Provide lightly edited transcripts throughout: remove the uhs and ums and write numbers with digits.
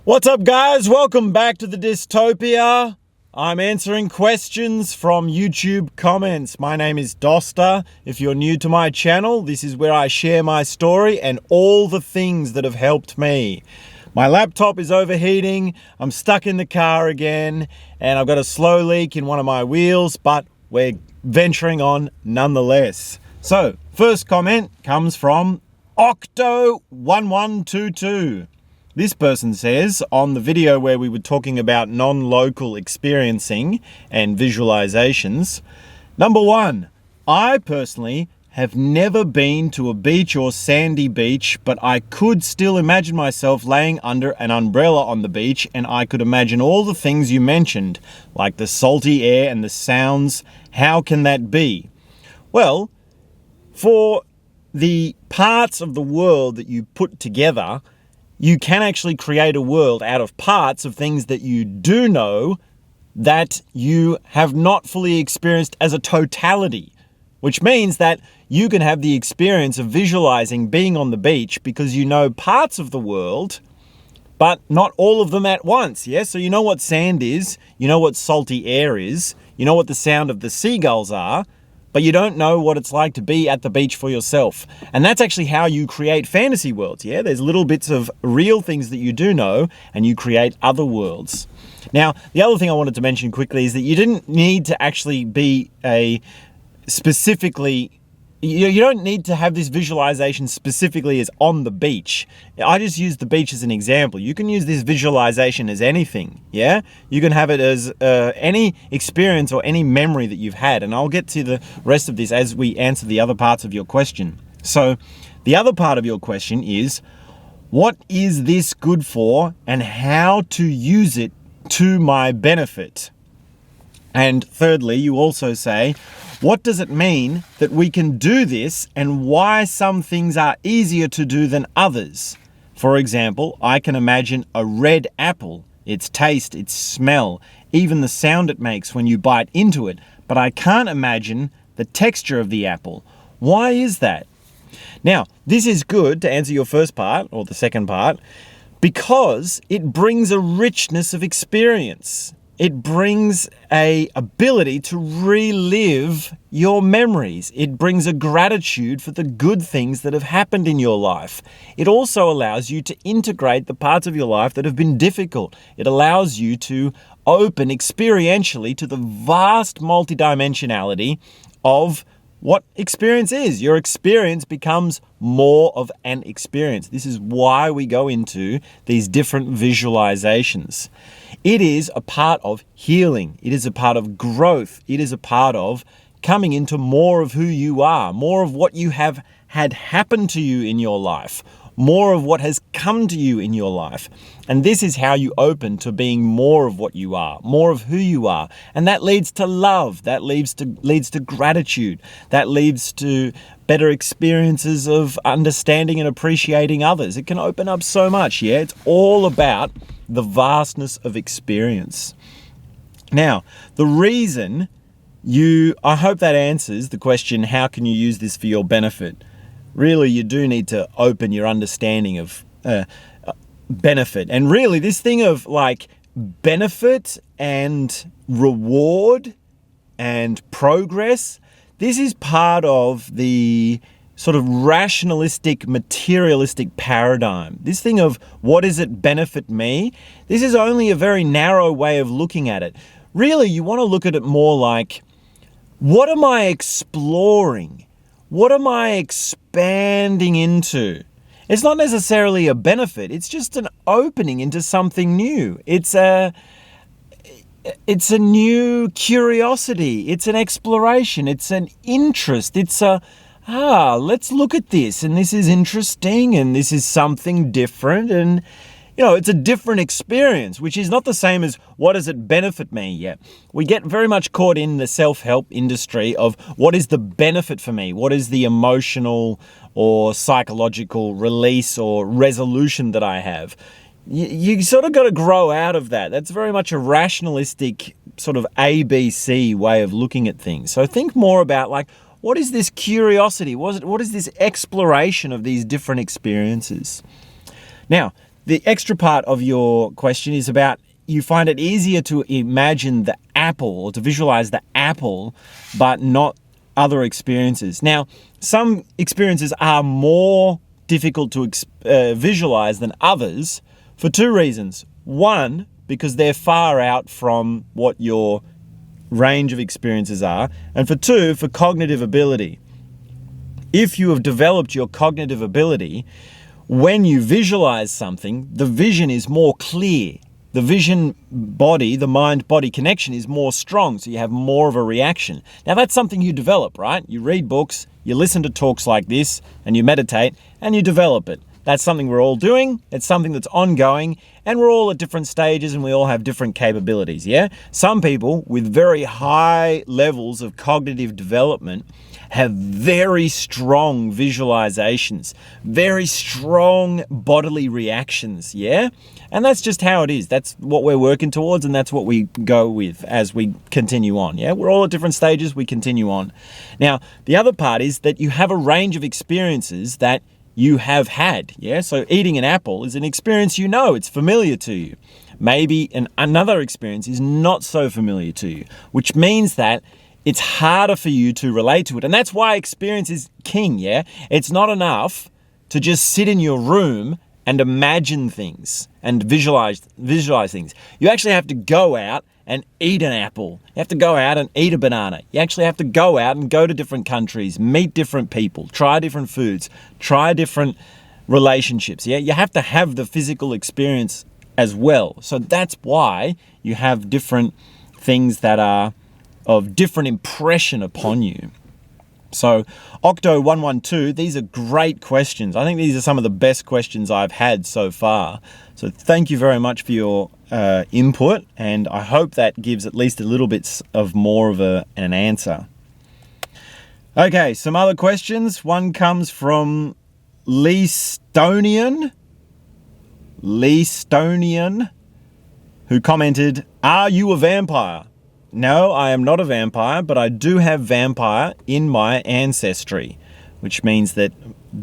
What's up, guys? Welcome back to the dystopia. I'm answering questions from YouTube comments. My name is Dosta. If you're new to my channel, this is where I share my story and all the things that have helped me. My laptop is overheating, I'm stuck in the car again, and I've got a slow leak in one of my wheels, but we're venturing on nonetheless. So, first comment comes from Octo1122. This person says, on the video where we were talking about non-local experiencing and visualizations, number one, I personally have never been to a beach or sandy beach, but I could still imagine myself laying under an umbrella on the beach, and I could imagine all the things you mentioned, like the salty air and the sounds. How can that be? Well, for the parts of the world that you put together, you can actually create a world out of parts of things that you do know that you have not fully experienced as a totality, which means that you can have the experience of visualizing being on the beach because you know parts of the world, but not all of them at once. Yeah, so you know what sand is, you know what salty air is, you know what the sound of the seagulls are, but you don't know what it's like to be at the beach for yourself. And that's actually how you create fantasy worlds, yeah? There's little bits of real things that you do know, and you create other worlds. Now, the other thing I wanted to mention quickly is that you didn't need to actually be you don't need to have this visualization specifically as on the beach. I just used the beach as an example. You can use this visualization as anything, yeah? You can have it as any experience or any memory that you've had, and I'll get to the rest of this as we answer the other parts of your question. So, the other part of your question is, what is this good for and how to use it to my benefit? And thirdly, you also say, what does it mean that we can do this and why some things are easier to do than others? For example, I can imagine a red apple, its taste, its smell, even the sound it makes when you bite into it, but I can't imagine the texture of the apple. Why is that? Now, this is good to answer your first part, or the second part, because it brings a richness of experience. It brings an ability to relive your memories. It brings a gratitude for the good things that have happened in your life. It also allows you to integrate the parts of your life that have been difficult. It allows you to open experientially to the vast multidimensionality of what experience is. Your experience becomes more of an experience. This is why we go into these different visualizations. It is a part of healing. It is a part of growth. It is a part of coming into more of who you are, more of what you have had happen to you in your life, more of what has come to you in your life. And this is how you open to being more of what you are, more of who you are. And that leads to love, that leads to gratitude, that leads to better experiences of understanding and appreciating others. It can open up so much, yeah? It's all about the vastness of experience. Now, the reason I hope that answers the question, how can you use this for your benefit? Really, you do need to open your understanding of benefit. And really, this thing of like benefit and reward and progress, this is part of the sort of rationalistic, materialistic paradigm. This thing of what does it benefit me? This is only a very narrow way of looking at it. Really, you want to look at it more like, what am I exploring? What am I expanding into? It's not necessarily a benefit. It's just an opening into something new. It's a new curiosity. It's an exploration. It's an interest. It's let's look at this, and this is interesting, and this is something different, and it's a different experience, which is not the same as what does it benefit me yet. We get very much caught in the self-help industry of what is the benefit for me? What is the emotional or psychological release or resolution that I have? You sort of got to grow out of that. That's very much a rationalistic sort of ABC way of looking at things. So think more about like, what is this curiosity? What is this exploration of these different experiences? Now, the extra part of your question is about you find it easier to imagine the apple or to visualize the apple, but not other experiences. Now, some experiences are more difficult to visualize than others for two reasons. One, because they're far out from what your range of experiences are. And for two, for cognitive ability. If you have developed your cognitive ability, when you visualize something, the vision is more clear. The vision body, the mind-body connection is more strong, so you have more of a reaction. Now, that's something you develop, right? You read books, you listen to talks like this, and you meditate, and you develop it. That's something we're all doing. It's something that's ongoing, and we're all at different stages, and we all have different capabilities, yeah? Some people with very high levels of cognitive development have very strong visualizations, very strong bodily reactions, yeah? And that's just how it is. That's what we're working towards, and that's what we go with as we continue on, yeah? We're all at different stages, we continue on. Now, the other part is that you have a range of experiences that you have had, yeah? So eating an apple is an experience you know, it's familiar to you. Maybe another experience is not so familiar to you, which means that it's harder for you to relate to it. And that's why experience is king, yeah? It's not enough to just sit in your room and imagine things and visualize things. You actually have to go out and eat an apple. You have to go out and eat a banana. You actually have to go out and go to different countries, meet different people, try different foods, try different relationships, yeah? You have to have the physical experience as well. So that's why you have different things that are of different impression upon you. So Octo112, these are great questions. I think these are some of the best questions I've had so far. So thank you very much for your input, and I hope that gives at least a little bit of more of an answer. Okay, some other questions. One comes from Lee Stonian, who commented, "Are you a vampire?" No, I am not a vampire, but I do have vampire in my ancestry, which means that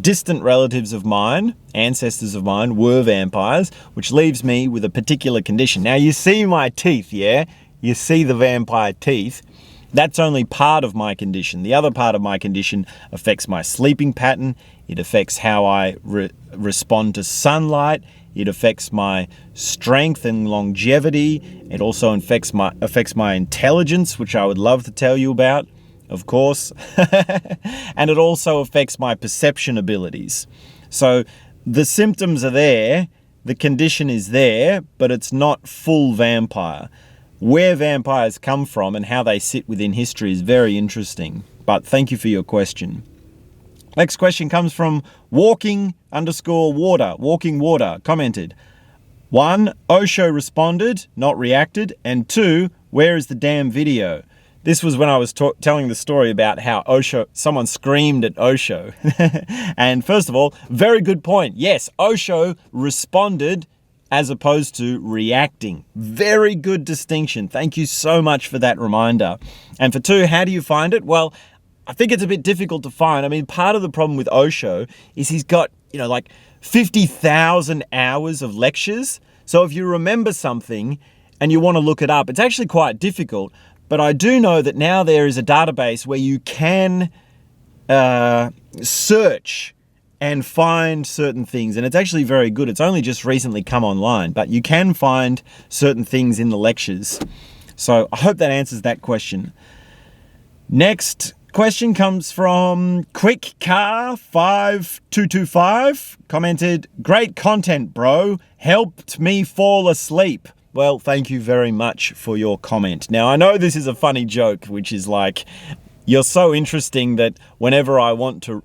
distant relatives of mine, ancestors of mine, were vampires, which leaves me with a particular condition. Now, you see my teeth, yeah? You see the vampire teeth. That's only part of my condition. The other part of my condition affects my sleeping pattern. It affects how I respond to sunlight. It affects my strength and longevity. It also affects my intelligence, which I would love to tell you about, of course. And it also affects my perception abilities. So the symptoms are there, the condition is there, but it's not full vampire. Where vampires come from and how they sit within history is very interesting. But thank you for your question. Next question comes from Walking Water commented, 1, Osho responded, not reacted, and 2, where is the damn video? This was when I was telling the story about how someone screamed at Osho. And first of all, very good point. Yes, Osho responded as opposed to reacting. Very good distinction. Thank you so much for that reminder. And for 2, how do you find it? Well, I think it's a bit difficult to find. I mean, part of the problem with Osho is he's got, like 50,000 hours of lectures. So if you remember something and you want to look it up, it's actually quite difficult. But I do know that now there is a database where you can search and find certain things. And it's actually very good. It's only just recently come online, but you can find certain things in the lectures. So I hope that answers that question. Next question comes from QuickCar5225, commented, great content, bro. Helped me fall asleep. Well, thank you very much for your comment. Now, I know this is a funny joke, which is like, you're so interesting that whenever I want to,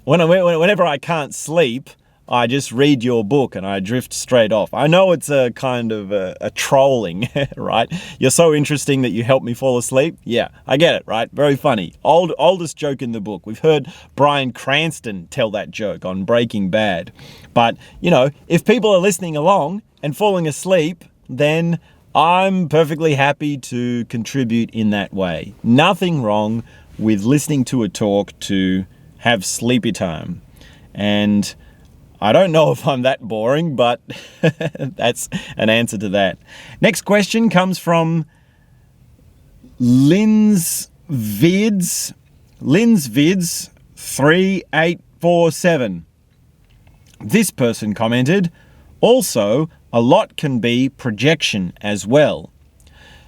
whenever I can't sleep, I just read your book and I drift straight off. I know it's a kind of a trolling, right? You're so interesting that you help me fall asleep. Yeah, I get it, right? Very funny. Oldest joke in the book. We've heard Bryan Cranston tell that joke on Breaking Bad. But, if people are listening along and falling asleep, then I'm perfectly happy to contribute in that way. Nothing wrong with listening to a talk to have sleepy time. And I don't know if I'm that boring, but that's an answer to that. Next question comes from Lynn's Vids 3847. This person commented, also, a lot can be projection as well.